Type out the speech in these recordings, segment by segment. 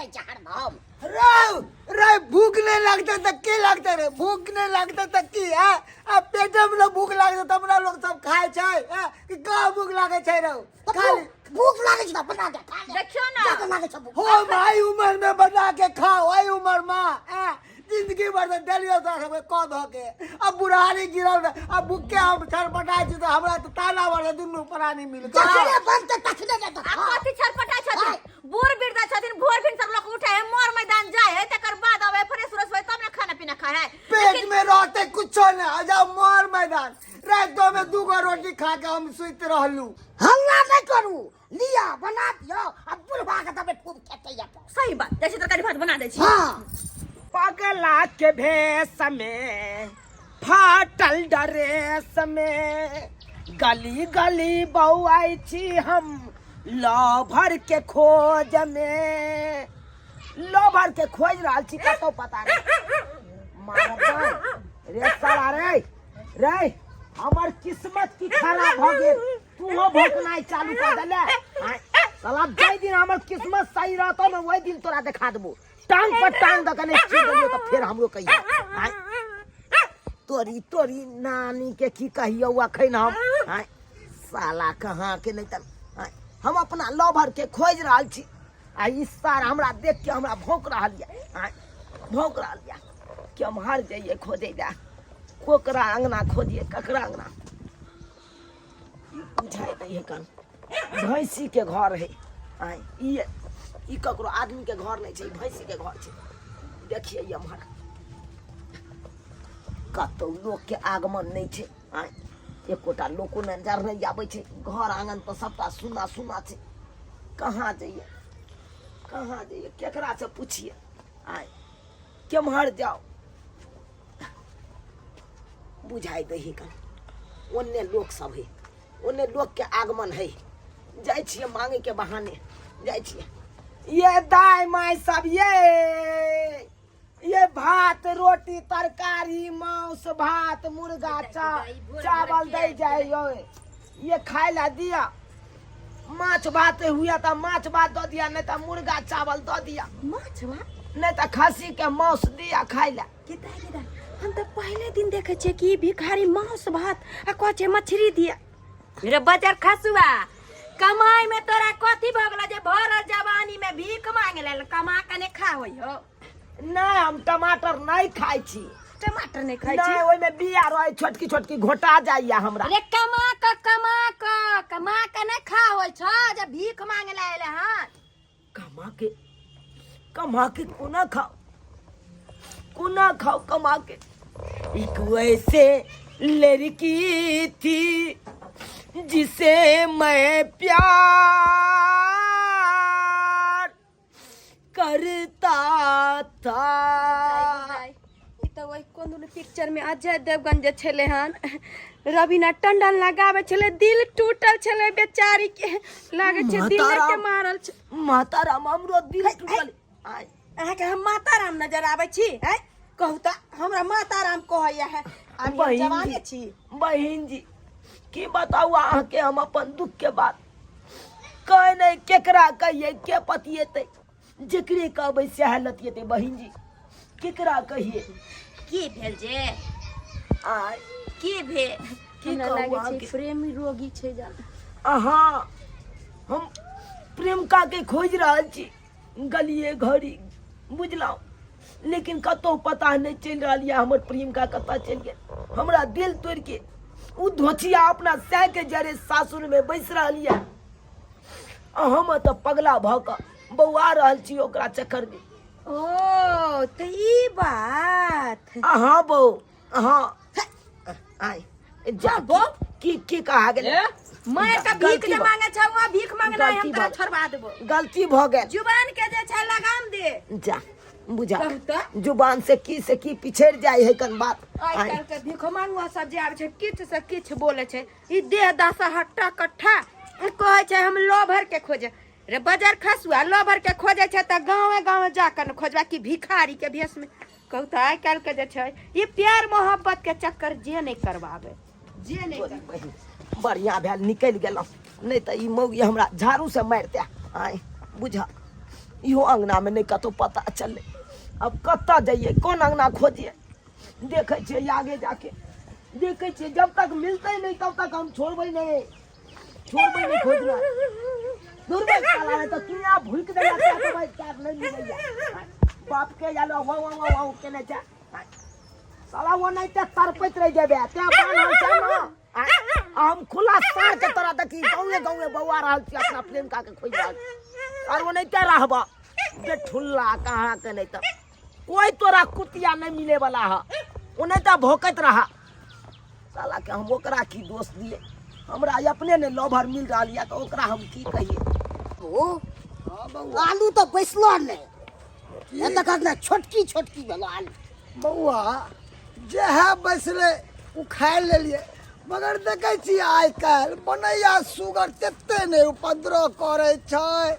रहे छै हरदम। रे भूख नहीं लगता तो की लगता रे? भूख नहीं लगता तो की है? अब पेटे में भूख लगता तो अपना लोग सब खाए छै कि का भूख लागे छै रे? खाली भूख लागे छै त बना के खा ले। देखियो ना ज्यादा लागे छै भूख। हो भाई उम्र में बना के खाओ, वही उम्र में जिंदगी भर से डलियो तो सब कौ धो के अब बुढ़ारी गिरल अब भूखे हम छटपटाई छी तो हमरा तो ताला वाले दुनू प्राणी मिल गए। जखने बनते तखने ने तो आ खा। कथी छटपटाई छथिन? बूढ़ वृद्ध छथिन, भोर भिन सब लोग उठे है, मोर मैदान जाए है, तकर बाद आवे फ्रेश व्रेश होए तब ना खाना पीना खाए है। पेट में रहते कुछो नहीं, जब मोर मैदान रातों में 2 गो रोटी खा के हम सुत रहलू। हल्ला नहीं करू, लिया बना दियो, अब बुढ़वा के तबे खूब खेते या। सही बात, जैसे तरकारी भात बना दे छी। हाँ पगला के भेष में फाटल ड्रेस में गली गली बौआई छी हम लभर के खोज में। लभर के खोज रहा छी कतो पता नहीं मारत रे साला रे हमर किस्मत की खराब भ गेल। तूहो भोकनाई चालू कर देले साला। जै दिन हमर किस्मत सही रहतो न वही दिन तोरा दिखा देबो। टांग पर टांग दकने छीन देलियो तो फिर हमरो कहियो तोरी नानी के की कहियो अखन हम साला कहाँ के नहीं त हम अपना लवर के खोज रहल छी आ ई सार हमरा देख के हमरा भौंक रहल या कि हम हार जाइए खोजे जा कोकरा अंगना खोजिए ककरा अंगना बुझाई नहीं है कन भैंसी के घर है ई ककरो आदमी के घर नहीं छै, भैंसी के घर छै। देखिए हमारा कतौ लोग के आगमन नहीं छै एकोटा लोको नजर नहीं आबै छै। घर आंगन तो सबटा सुना सुना छै। कहाँ जाइए केकरा से पूछिए केम्हर जाओ बुझाई दही कन ओन्ने लोग सब है, ओन्ने लोग के आगमन है। जाय छिए मांगे के बहाने जाय छिए। ये दाई माई सब ये भात रोटी तरकारी मांस भात मुर्गा चावल दे जाइयो। ये खाए ला दिया, माछ भात हुआ तो माछ भात दो दिया, नहीं तो मुर्गा चावल दो दिया, माछ भात नहीं तो खस्सी के मांस दिया खाए ला। किता हम तो पहले दिन देखे छे कि भिखारी मांस भात आ कचे मछली दिया। मेरे बजर खसुआ कमाई में तोरा कथी भगला जे भरल जवानी में भीख मांगे ले कमा के ने खा होई हो? नहीं हम टमाटर नहीं खाई छी। टमाटर नहीं खाई छी? नहीं ओय में बिया रहे छोटकी छोटकी घोटा जाइया हमरा। अरे कमा के ने खा होई छ जे भीख मांगे ले आइले हां। कमा के कोना खाओ कमा के। एक वैसे लड़की थी जिसे मैं प्यार करता था। ई तो वही कोन पिक्चर में अजय देवगन जे छले हन रवीना टंडन लगावे छले, दिल टूटल छले बेचारी के, लागे छे दिल के मारल छ। माता राम हमरो दिल टूटल। अहाँ के हम माता राम नजर आवे छी है? कहू त हमरा माता राम कहैया है। हम जवाने छी। बहिन जी की बताऊ अहाँ के हम अपन दुख के बात कह नहीं केकरा कहिए के पतिएते जेकरे कहबै से हालत येते। बहिन जी केकरा कहिए की भेल जे आय की भेल? की हमरा कहू लागे छै प्रेमी रोगी छै जान। अहाँ हम प्रेमिका के खोज रहल छी गलिए घड़ी बुझलौ, लेकिन कतौ पता नहीं चल रहा है हमर प्रेमिका कतऽ चल गेल। हमरा दिल तोड़ के उ धोचिया अपना सह के जरे सासुर में बैस रही है। हम तो पगला भ क बौआ रहल छी ओकरा चक्कर में। ओ तो ई बात। हाँ बो हाँ आय जा बो की कहा गेल? मैं त भीख जे मांगे छौ भीख मांगना हम तोरा छोड़वा देबो। गलती भ गेल। जुबान के जे छै लगाम दे जा बुझा कहू जुबान से की पिछड़ जाए है कन बात। आइ काल्हि के भीख मांगवा सब जे आबै छै किछ से किछ बोले छै। ई देह दासा हट्टा कट्ठा कहै छै हम लोभर के खोजे रे बाजार खसुआ लोभर के खोजे छै त गांवे जाकर न खोजबा की भिखारी के भेष में। कहू त आइ काल्हि के जे छै ई प्यार मोहब्बत के चक्कर जे नहीं करवावे जे नहीं बढ़िया भेल निकल गेलौ, नहीं तो ई मौगी हमरा झाड़ू से मारते। आय बुझा इहो अंगना में नहीं कतो पता चले। अब कत्ता जाइए, कौन अंगना खोजिए? देखे छे आगे जाके, देखे छे जब तक मिलते नहीं तब तक हम छोड़बे नहीं खोजना। दूर में साला है तो दुनिया भूल के देला क्या तो भाई क्या नहीं मिलेगा। बाप के जालो वाओ केने जा साला वो नहीं ते तरपत रह जेबे ते बान छ न। हम खुला सार के तरह देखी गाँव बउआ रहल छी अपना प्रेम का के खोज रहल और वो नहीं ते रहबा बे ठुल्ला कहाँ के नहीं त कोई तोरा कुतिया नहीं मिले वाला है। वो नहीं तो भोकत रहा साला के हम ओकरा की दोष दिए, हमरा अपने ने लोभर मिल रहा लिया तो ओकरा हम की कहिए। ओ आलू तो बैसलो नहीं, ये तक ना छोटकी भेलो आलू। बउआ जे है बैसले उ खाए ले लिए, मगर देखे छी आइ काल बनैया सुगर तेते ने उपद्रव करे छै।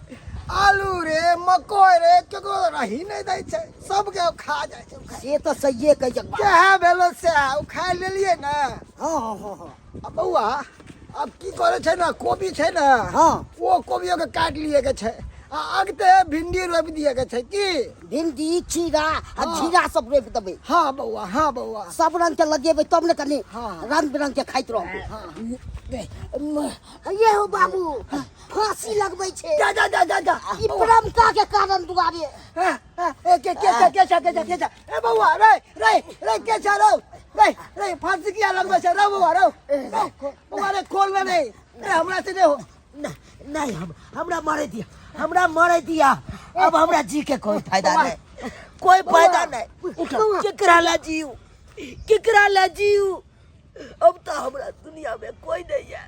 आलू रे मकई रे केकरो रही नहीं दै छै, सबके खा जाय छै। से तो सही कह जक जे है भेलो से उ खाए लेलिए ना। हाँ। अब बउआ अब की करे छै ना, कोबी छै ना, हाँ वो कोबियो के काट लिए के छै आ अगते भिंडी रोप दिए के छै। की भिंडी खीरा आ हाँ। जीरा सब रोप देबे। हाँ बउआ सब रंग के लगेबे तब ने कनी हाँ। रंग बिरंग के खाइत रहबे। ये हो बाबू फांसी लगबै छे जा ई प्रेमका के कारण दुआरे। के ए बउआ रे के छ रे फांसी किया लगबे छ रे बउआ रे बउआ रे खोल ले नहीं रे हमरा से नहीं हो। नहीं हमरा मारे दिया अब हमरा जी के कोई फायदा नहीं, कोई फायदा नहीं। केकरा ला जीव अब तो हमरा दुनिया में कोई नहीं है।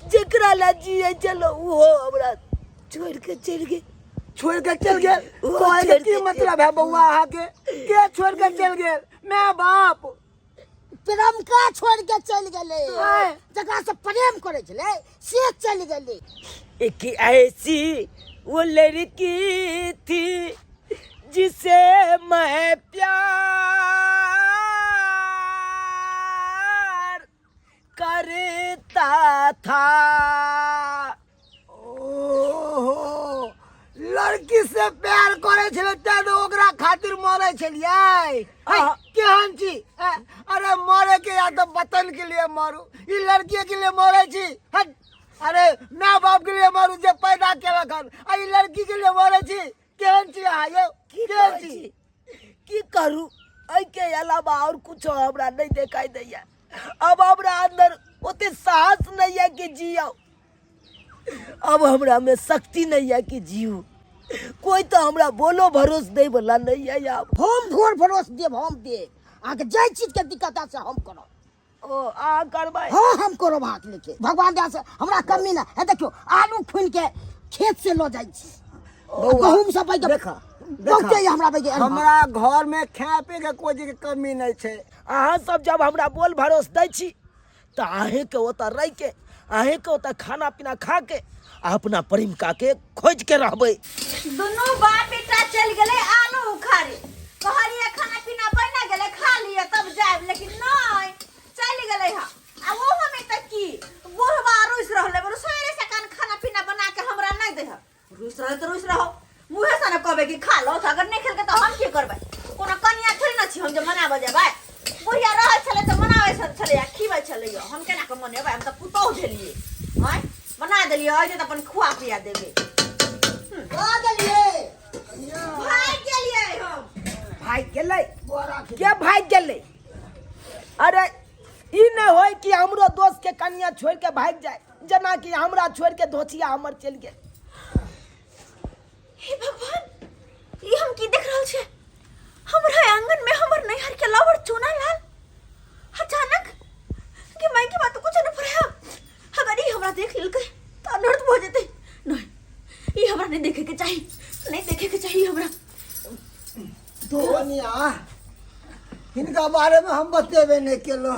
जेकरा ला जिए चलो वो हमरा छोड़ के चल गए। कोई के की मतलब है बउआ आहा के छोड़ के चल गेल? मैं बाप प्रेमका छोड़ के चल गेले, जकरा से प्रेम करे छले से चल गेले। एक ऐसी वो लड़की थी जिसे मैं प्यार करता था। ओहो लड़की से प्यार करे छले त ओकरा खातिर मरे छलिए। हाँ। केहन छी? अरे मरे के या तो वतन के लिए मारू, ई लड़की के लिए मरे छी। हट अरे माँ बाप के लिए मारू जे पैदा केलक हन, आ ई लड़की के लिए मरे छी। केहन छी अहाँ यौ? केहन छी? की करूं ऐ के अलावा और कुछ हमरा नहीं दिखाई दैया। अब हमरा अंदर ओते साहस नहीं है कि जियो, अब हमरा में शक्ति नहीं है कि जीव। कोई तो हमरा बोलो भरोस दे वाला नहीं है यार। हम भोर भरोस देब, हम देब आके जे चीज के दिक्कत है से हम करो। ओ आ करबाई। हाँ हम करो हाथ लेके भगवान दया से हमरा कमी ना है। देखियो आलू खुन के खेत से लो जाई छी, गहूम सब भाई देखा बहुते हमरा भाई हमरा घर में खाए पे के कोई के कमी नहीं छै। अहाँ सब जब हमरा बोल भरोस दै छी तो अहें के ओतऽ रह के अहें के ओतऽ खाना पीना खा के अपना प्रेमिका के खोज के रहबै। दोनों बाप बेटा चल गए आलू उखाड़े, कहलिए खाना पीना बना गेले खा लिए तब जाए, लेकिन नहीं चल गए हा। आ वो हमें तक की बुढ़वा रुस रहले, रुसरे से कान खाना पीना बना के हमरा नहीं दे हा। रुस रहे तो रुस रहो, मुहे से न कहबे कि खा लो, अगर नहीं खेल के तो हम की करबे? कोनो कनिया थोड़ी न छी हम जे मना बजे भाई। बुढ़िया रहे छले तो मनावे छले, खीवे छले, हम केना के मनेबे? हम तो पुतौ देलिए हैं, बना देलिए आज तो अपन खुआ पिया देबे। आ गेलिए भाग गेलिए हम। भाग गेलै के भाग गेलै? अरे ई नहीं होय कि हमरो दोस्त के कनिया छोड़ के भाग जाए, जना कि हमरा छोड़ के धोचिया हमर चल गेल। हे भगवान, ये हम की देख रहल छे? हमरा आंगन में हमर नैहर के लावर चोना लाल अचानक कि मैं की बात कुछ न पड़े। अगर ये हमरा देख लेलकै तो अनर्थ हो जेते। नहीं ये हमरा नहीं देखे के चाहिए, नहीं देखे के चाहिए हमरा। धोनिया इनका बारे में हम बतेबे नहीं केलो।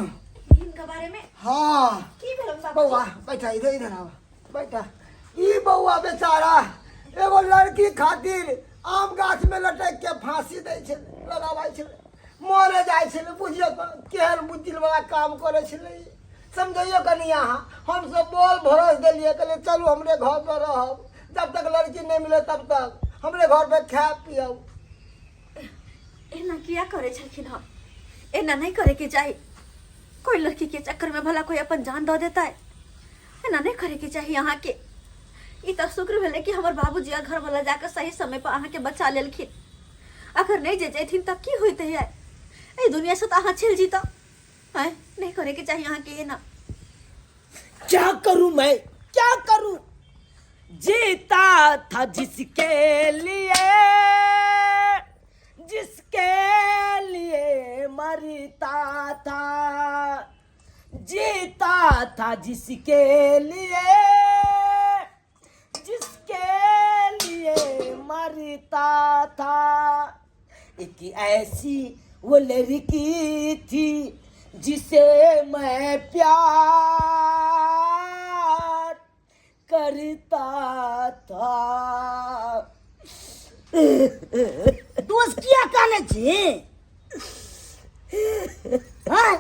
इनका बारे में हाँ की भेल बाबू? बउआ बैठा इधर आओ बैठा। ई बउआ बेचारा एगो लड़की खातिर आम गाछ में लटक के फांसी दै छै, लगाबै छै, मरे जाइ छै। बुझियो केहन बुद्धिल वाला काम करे छै। समझियो कनी अहाँ हम सब बोल भरोस देलिए, कहलिए चलू हमरे घर पर रहब, जब तक लड़की नहीं मिले तब तक हमरे घर पे खाए पियो। एना किया करे छलखिन हम? एना नहीं करे के चाहिए। कोई लड़की के चक्कर में भला कोई अपन जान दे देता है? एना नहीं करे के चाहिए यहाँ के। ई तो शुक्र भेले कि हमर बाबूजी आ घर वाला जाकर सही समय पर अहाँ के बचा लेलखिन। अगर नहीं जे जैथिन तब की होते है? ए दुनिया से तो अहाँ छिल जीता है। नहीं करे के चाहिए यहाँ के। ये ना क्या करूं मैं, क्या करूं? जीता था जिसके लिए मरता था। जीता था जिसके लिए मरता था। एक ऐसी वो लड़की थी जिसे मैं प्यार करता था। दोस्त क्या कहने छी? हाँ?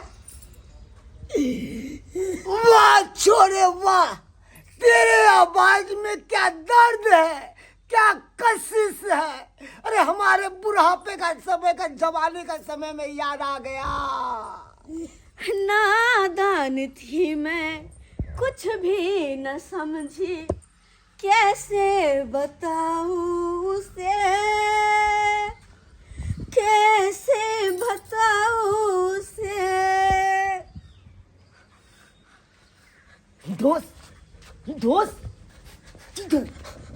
वाह छोरे वाह, तेरे आवाज में क्या दर्द है, क्या कशिश है। अरे हमारे बुढ़ापे का समय का, जवानी का समय में याद आ गया। नादान थी मैं, कुछ भी न समझी, कैसे बताऊं उसे, कैसे बताऊं उसे।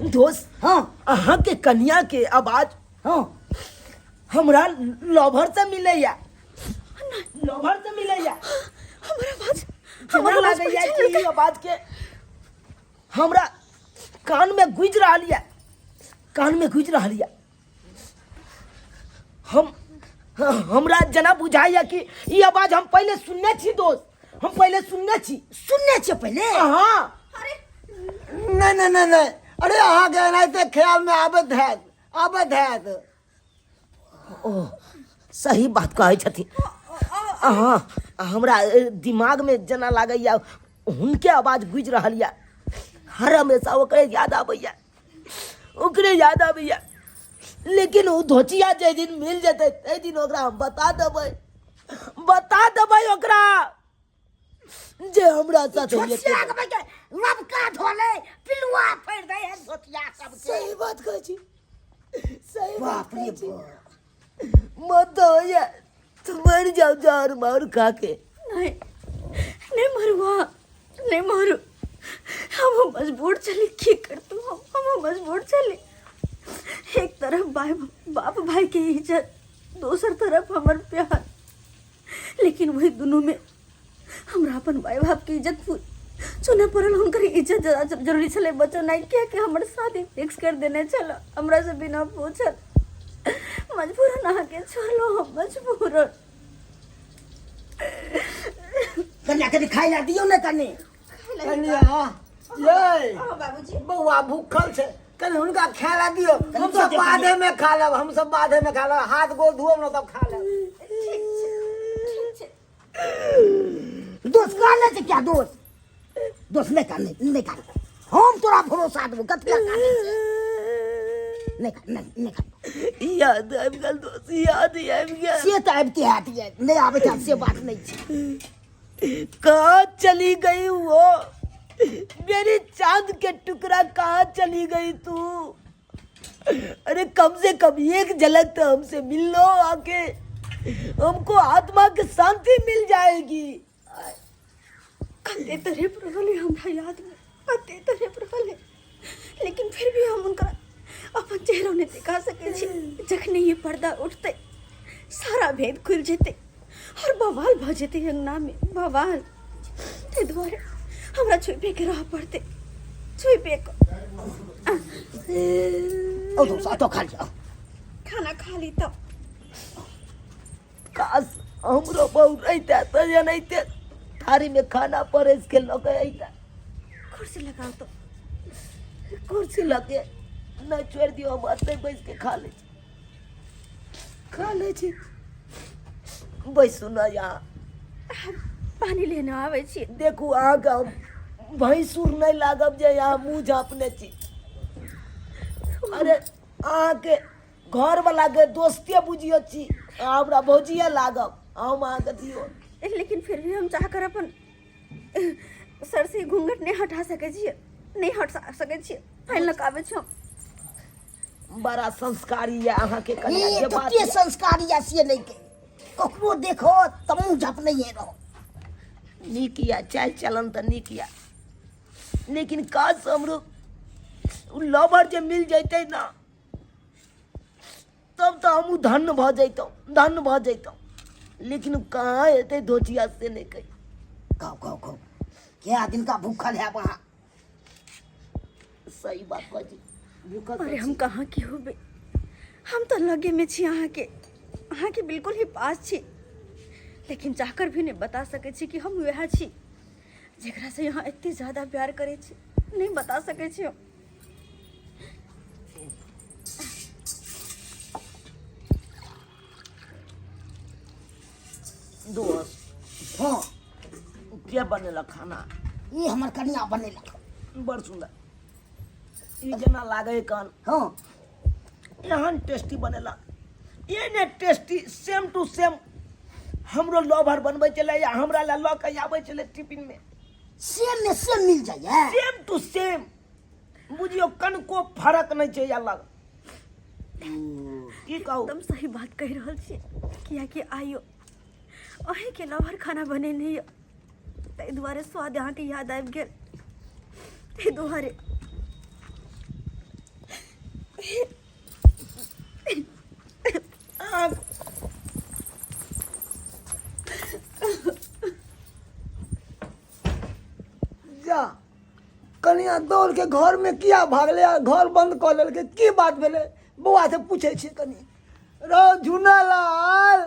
दोस्त, हाँ, अहाँ के कन्या के आवाज, हाँ, हमरा लवर से मिलैया। हमारा आवाज कि आवाज के हमरा कान में गुज रहा लिया। हमरा जना बुझाइया कि ये आवाज हम पहले सुनने छी। दोस्त, हम पहले सुनने छी पहले। हाँ, नहीं, अरे अहाँ के नहीं तो ख्याल में आबत है। ओह, सही बात कहै छथिन। हाँ, हमरा दिमाग में जना लागैया उनके आवाज गुज रहल या। हर हमेशा ओकरे याद आबैया। लेकिन वो धोचिया जे दिन मिल जते ते दिन ओकरा हम बता देबै ओकरा जे हमरा साथ होइए। लबका धोले पिलुआ फेर दे है धोतिया सब। सही बात कहै छी, सही बात बाप रे कहै छी। मत होइए तो मर जाओ जार मार खा के। नहीं मरुआ, नहीं मारू। हम मजबूर चले, की कर तू? हम मजबूर चले। एक तरफ बाप भाई की इज्जत, दूसर तरफ हमार प्यार। लेकिन वही दोनों में हमरा अपन भाई बाप की इज्जत चुने पड़ल। उनकर इज्जत ज्यादा जरूरी चले। बच्चों नहीं क्या कि हमारे शादी फिक्स कर देने चलो, हमरा से बिना पूछल। मजबूरन आके चलो, हम मजबूरन। कन्या के खाई ला दियो ना कन्या। ये बाबूजी बउआ भूखल छे, कल उनका खाला दियो। हम सब बाधे में खा लेब। हाथ गोड़ धोब ना तब खा लेब। दोस्त कहने से क्या? दोस्त नहीं कर। हम तोरा भरोसा देबो। कतला नहीं। याद आबि गेल दोस्त, याद आबि गेल। से तो आबते है, नहीं आबे था से बात नहीं छे। कहाँ चली गई वो मेरी चांद के टुकड़ा? कहाँ चली गई तू? अरे कम से कम एक झलक तो हमसे मिल लो आके, हमको आत्मा की शांति मिल जाएगी। कते तरह प्रभले हमरा याद में, कते तरह प्रभले। लेकिन फिर भी हम उनका अपन चेहरा नहीं दिखा सके छी। जखने ये पर्दा उठते सारा भेद खुल जेते और बवाल भ जेते अंगना में, बवाल। ते द्वारे हमरा छुपे के रह पड़ते, छुपे को। ओ दोस्त तो खा लिया। खाना खा ली तो काश हमरो बहू रहते तो जनैते थारी में खाना परेस के लगे अइता। कुर्सी लगाओ तो। कुर्सी लगे नहीं छोड़ दियो, हम अते बैस के खा ले छी। बैसू ना यहाँ, पानी लेने आवे छी। देखू आगा भैंसुर नहीं लागब जे यहाँ मुँह झाँपने छी। अरे अहाँके घर वाला के दोस्ते बुझियो छी हमरा भौजिया लागब हम अहाँके दियो। लेकिन फिर भी हम चाह कर अपन सर से घूंघट नहीं हटा सके छियै, नहीं हट सके छियै, फैल नकाबे छी हम। बड़ा संस्कारी है अहाँके कन्या ये जे तो बात के संस्कारी या से नहीं के ककरो देखो तमु झप नहीं है रहो। नीक या चाल चलन तो नीक या, लेकिन काज से हमरो लवर जे मिल जैते ना तब तो हम धन्य भ जैतौ, लेकिन कहाँ एते धोचिया से नहीं कही। कहो क्या दिन का भूखल है वहाँ। सही बात बाजी भूखल अरे हम कहाँ की होबे, हम तो लगे में छी अहाँ के बिल्कुल ही पास छी, लेकिन चाहकर भी नहीं बता सके छी कि हम वह छी जेकरा से यहाँ इतनी ज्यादा प्यार करे छी, नहीं बता सके छी हम। दोस्त हाँ क्या बनेला खाना? ये हमर कन्या बनेला। बड़ सुंदर ये जना लागे कान हाँ एहन टेस्टी बनेला, ये ने टेस्टी सेम टू सेम हमरो लवर बनबै चले या हमरा ला ल के आबै चले टिफिन में सेम में सेम मिल जाए। सेम टू सेम बुझियो कनको फर्क नहीं छै या लग की कहू। एकदम सही बात कह रहल छी, किया कि आइयो अहीं के लवर खाना बने नहीं ताहि दुआरे स्वाद यहाँ के याद आबि गेल। ताहि दुआरे जा कनिया दौड़ के घर में किया भागले, घर बंद कर लेलके की बात भेले बौआ से पूछे छी कनी। रो झुनालाल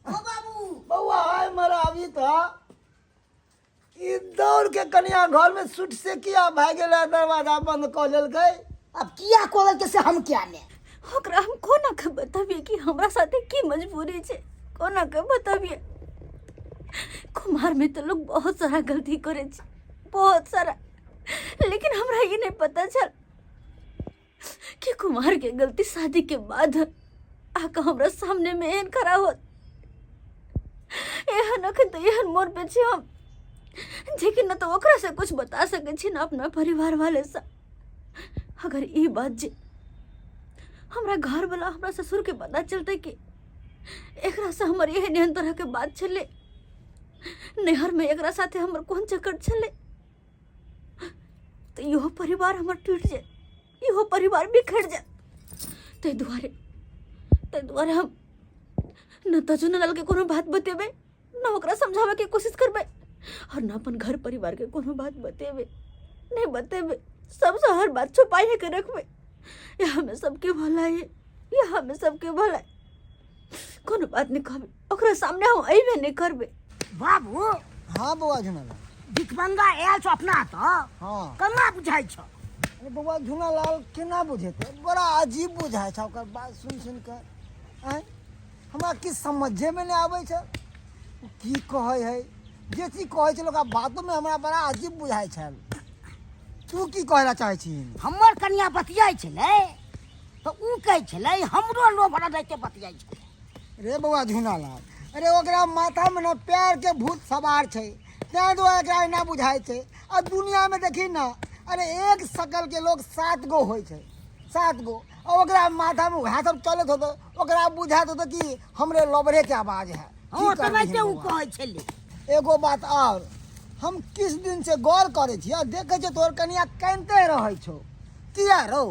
ओ बाबू बौआ आय मरा अभी था ई दौड़ के कनिया घर में सुट से किया भाग गेले, दरवाजा बंद कर लेलके। अब किया कोल के से हम क्या ने ओकरा हम कोना के बताबिए कि हमरा साथे की मजबूरी छै, कोना के बताबिए। कुमार में तो लोग बहुत सारा गलती करे छै, बहुत सारा, लेकिन हमरा ये नहीं पता चल कि कुमार के गलती शादी के बाद आका हमरा सामने में एहन खड़ा होत। एहन अखन तो एहन मोर पे छी हम जेकि न तो ओकरा से कुछ बता सके छी न अपना परिवार वाले से। अगर ई बात जे हमरा घर वाला हमरा ससुर के पता चलते कि एकरा से हमर एहन तरह के बात चले, नहर में एकरा साथे हमर कौन चक्कर चले, तो इहो परिवार हमर टूट जाए, इहो परिवार बिखर जाए। ताहि दुआरे हम न तो चुनलाल के कोनो बात बतेबे, न ओकरा समझावे के कोशिश करबे, और न अपन घर परिवार के कोनो बात बतेबे, नहीं बतेबे, सबसे हर बात छुपाए के रखबे। यहाँ में सबके भला है, यहाँ में सबके भला है, कोनो बात नहीं कहबे, ओकरा सामने हम अइबे नहीं करबे। बाबू हाँ बौआ झुनालाल भिखमंगा आयल छ अपना तो हाँ कना बुझाई छ। अरे बौआ झुनालाल केना बुझेते, बड़ा अजीब बुझाय छ ओकर बात सुन के। आय हमरा किछ समझे में नहीं आबै छ की कहै है, जे चीज कहै छै ओकरा बातों में हमरा बड़ा अजीब बुझाय छल। तू की कहला चाहै छी? हमर कन्या बतियाई छलै तो ऊ कहै छलै हमरो लो भरा दे के बतियाई छलै। रे बौआ झुनालाल, अरे ओकरा माथा में ना प्यार के भूत सवार छै, तें दुआरे एकरा ना बुझाय छै। आ दुनिया में देखी ना, अरे एक शकल के लोग 7 गो होइ छै, 7 गो, और ओकरा माथा में वह सब चलत होतो, ओकरा बुझात होतो कि हमरे लबरे के आवाज है। हां तो वैसे ऊ कहै छलै। एगो बात और, हम किस दिन से गौर करे छी, देखे छ तोर कनिया कानते रहे छो, किया रो?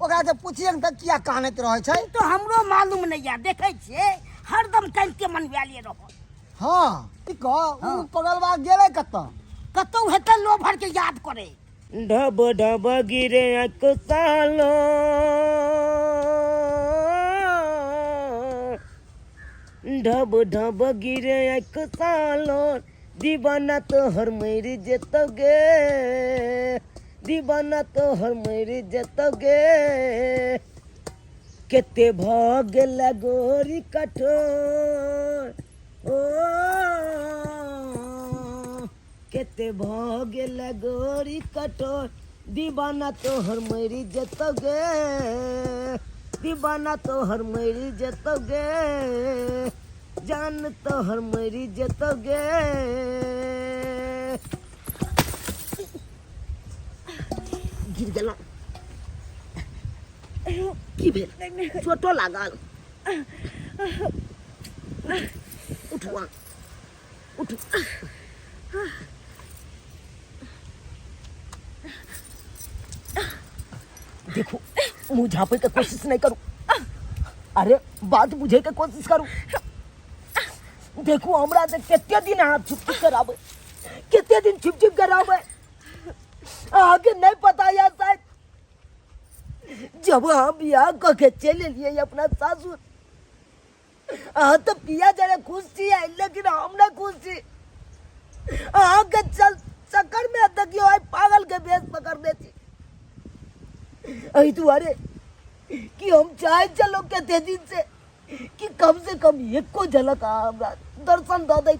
ओकरा से पूछिए न त किया कानत रहे छै? तो हमरो मालूम नहीं है, देखे छिए हरदम कानते मनवालिए रहो। हाँ ठीक है, ऊ पगलवा गेले कतौ हेतै लो भर के याद करे। ढब ढब गिरे अक सालो, ढब ढब गिरे अक सालो, दीवाना तो हर मेरी जतोगे, दीवाना तो हर मेरी जतोगे, केते भाग लगोरी कठोर, ओ केते भाग लगोरी कठोर, दीवाना तो हर मेरी जतोगे, दीवाना तोहर मरी जतोगे, जान तोहर मरी जतोगे। गिर गेलौं की भेल? चोटो लागल? उठवा उठ। देखो मुंह झाँपे के कोशिश नहीं करूं, अरे बात बुझे के कोशिश करूं। देखो हमरा से कितने दिन हाथ छुप करावे, कितने दिन छुप करावे, आगे नहीं पता यार। शायद जब हम बियाह करके चले लिए अपना सासुर, तो पिया जरा खुश थी, लेकिन हम ना खुश थी। आगे चल चक्कर में देखियो आई पागल के भेष पकड़ देती। अही तुम्हारे कि हम चाहे चलो कहते दिन से कि कम से कम एक को झलक हमरा दर्शन दे दे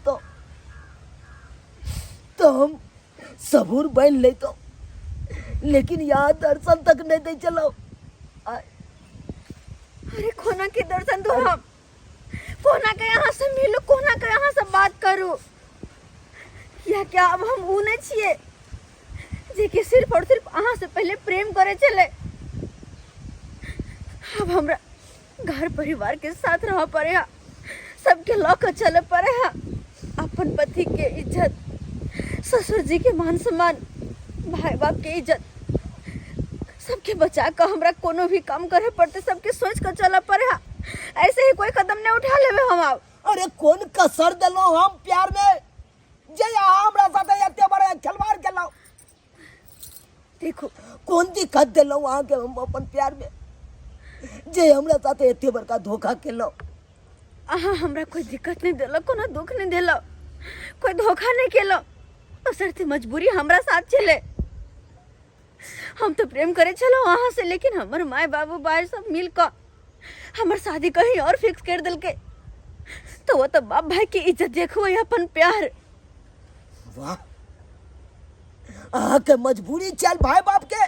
तो हम सबूर बन ले तो, लेकिन यहाँ दर्शन तक नहीं दे चलो। अरे कोना के दर्शन दो, हम कोना के यहाँ से मिलो, कोना के यहाँ से बात करो। या क्या अब हम उने छिए जे कि सिर्फ और सिर्फ अहाँ से पहले प्रेम करे चले? अब हमरा घर परिवार के साथ रह पड़े हा, सबके लौक चले पड़े हा। अपन पति के इज्जत, ससुर जी के मान सम्मान, भाई बाप के इज्जत सबके बचा कर हमरा कोनो भी काम करे पड़ते, सबके सोच कर चला पड़े हा। ऐसे ही कोई कदम नहीं उठा लेवे हम। अब अरे कौन कसर दिलो हम प्यार में जे हमरा साथे एते बड़े खिलवाड़ केलो? देखो कौन दिक्कत दिलो वहां के हम अपन प्यार में जे हमरा साथे एते बड़का धोखा केलो? अहाँ हमरा कोई दिक्कत नहीं दिला, कोनो दुख नहीं दिला, कोई धोखा नहीं केलो। असरती मजबूरी हमरा साथ चले। हम तो प्रेम करे चलो वहां से, लेकिन हमर माए बाबू भाई सब मिल कर हमर शादी कहीं और फिक्स कर दिल के। तो वो तो बाप भाई की इज्जत देखो, अपन प्यार। वाह, के मजबूरी चल भाई बाप के,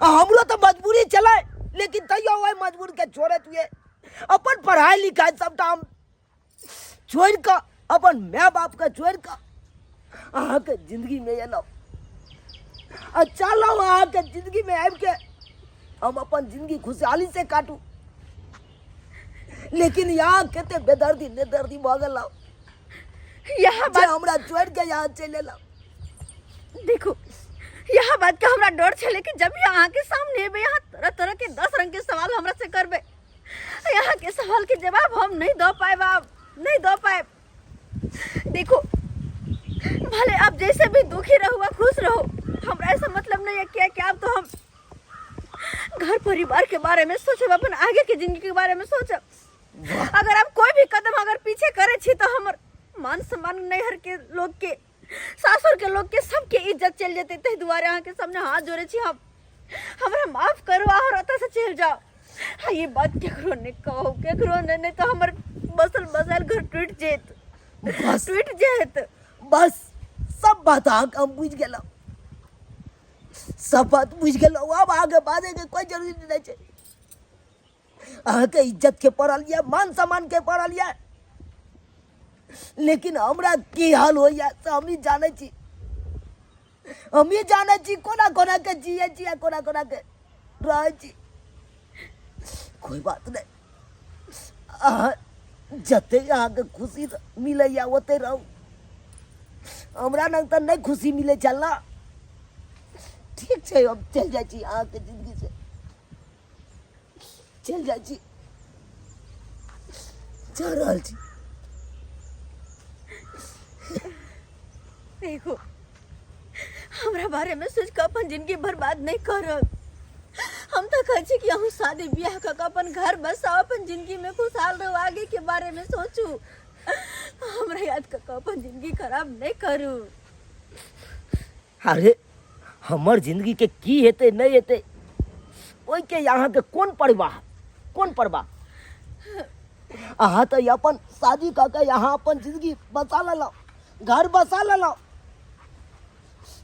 हमरो तो मजबूरी चले, लेकिन तैयो वही मजबूर के छोड़े तुए अपन पढ़ाई लिखाई सब हम छोड़ कर, अपन माँ बाप का छोड़ कर के जिंदगी में ये लो। अच्छा लो के जिंदगी में आब के हम अपन जिंदगी खुशहाली से काटू, लेकिन यहाँ कहते बेदर्दी नेदर्दी भागल लाओ, यहाँ बात हमरा छोड़ के यहाँ चले लो। देखो यहाँ बात का हमरा डर छे, लेकिन जब यहाँ के सामने बे यहाँ तरह तरह के 10 रंग के सवाल हमरा से करबे, यहाँ के सवाल के जवाब हम नहीं दे पाए बाप, नहीं दे पाए। देखो भले आप जैसे भी दुखी रहो खुश रहो, हमरा ऐसा मतलब नहीं है कि आप तो हम घर परिवार के बारे में सोचब, अपन आगे की जिंदगी के बारे में सोचब। अगर आप कोई भी कदम अगर पीछे करे छी तो हमर मान सम्मान नैहर के लोग के, सासुर के लोग के, सबके इज्जत चल जेते। ते दुआरे अहाँ के सामने हाथ जोड़े छी हम, हमरा माफ करो और ओतऽ से चल जाओ। हाँ, ये बात केकरो नहीं कहो, केकरो नहीं तो हमर बसल बसल घर टूट जेत, टूट जेत। बस सब बात हम बुझ गेलो, सब बात बुझ गेलो। अब आगे बाजे के कोई जरूरी नहीं है। के इज्जत के पड़ल या मान सम्मान के पड़ल या, लेकिन हमरा की हाल हो या हम ही जाने छी, हम ही जाने छी कोना कोना के जिए छी, कोना कोना के रहे छी। कोई बात नहीं, जते यहाँ के खुशी मिले या ओते रहू। हमरा नंग तो नहीं खुशी मिले चलना, ठीक है अब चल जाए छी यहाँ के जिंदगी से, चल जाए छी, जा रहल छी। देखो हमरा बारे में सोच के अपन जिंदगी बर्बाद नहीं करब। हम तो कहे छी कि हम शादी ब्याह कर अपन घर बसाओ, अपन जिंदगी में खुशहाल रहो, आगे के बारे में सोचू। हमरा याद कर अपन जिंदगी खराब नहीं करू। अरे हमर जिंदगी के की हेते नहीं हेते ओई के यहाँ के कौन परवाह, कौन परवाह। अहाँ तो अपन शादी करके यहाँ अपन जिंदगी बसा लो, घर बसा लो,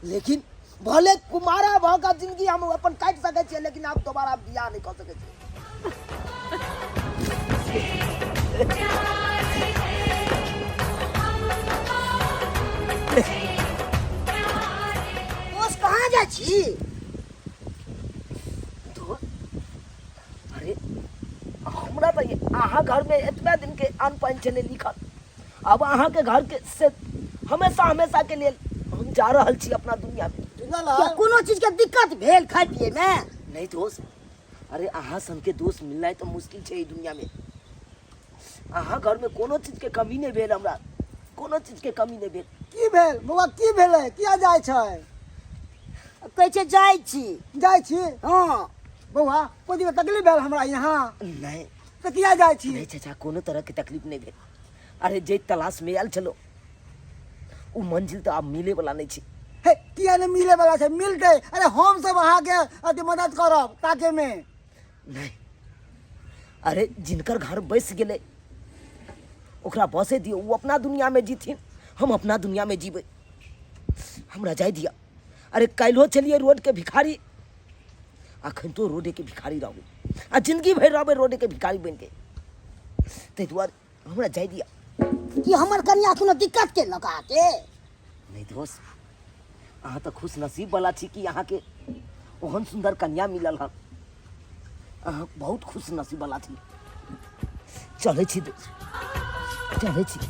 लेकिन भले कुमारा भऽ कऽ जिंदगी हम अपन काटि सकै छियै, लेकिन आब दोबारा बियाह नहीं कर सकै छियै। दोस्त कहाँ जाइ छी? अरे हमरा तो अहाँ घर में एतबे दिन के अन्न पानि छलै लिखल, अब अहाँ के घर के से हमेशा हमेशा के लिए हम जा रहल छी अपना दुनिया में। क्या कोनो चीज के दिक्कत भेल खाय पिए में? नहीं दोस्त, अरे अहाँ सन के दोस्त मिलना तो मुश्किल है दुनिया में। अहाँ घर में कोनो चीज के कमी नहीं भेल, हमरा कोनो चीज के कमी नहीं भेल। की भेल बौआ, की भेलै, किया जाइ छै? कहै छै जाइ छी। जाइ छी? हाँ बौआ कोई दिक्कत तकलीफ भेल हमरा यहाँ? नहीं तो किया जाइ छी? नहीं चाचा, कोनो तरह के तकलीफ नहीं भेल। अरे जे तलाश में आयल छलो उ मंजिल तो अब मिले वाला नहीं छी। हे किया नहीं मिले वाला छै? मिलते। अरे हम सब अहाँ के अति मदद करब ताके में। नहीं, अरे जिनकर घर बस गेले ओकरा बसे दियो, वो अपना दुनिया में जीथिन, हम अपना दुनिया में जीवे। हमरा जाय दिया। अरे काल्हो चलिए रोड के भिखारी, अखन तो रोडे के भिखारी रहू, आ जिंदगी भर रहबे रोडे के भिखारी बन के। ताहि दुआरे हमरा जाय दिया। कि हमर कन्या कोनो दिक्कत के लगा के? नहीं दोस्त, अहाँ तो खुश नसीब वाला छी कि अहाँ के ओहन सुंदर कन्या मिलल हन। अहाँ बहुत खुश नसीब वाला छी। चले छी दोस्त, चले छी।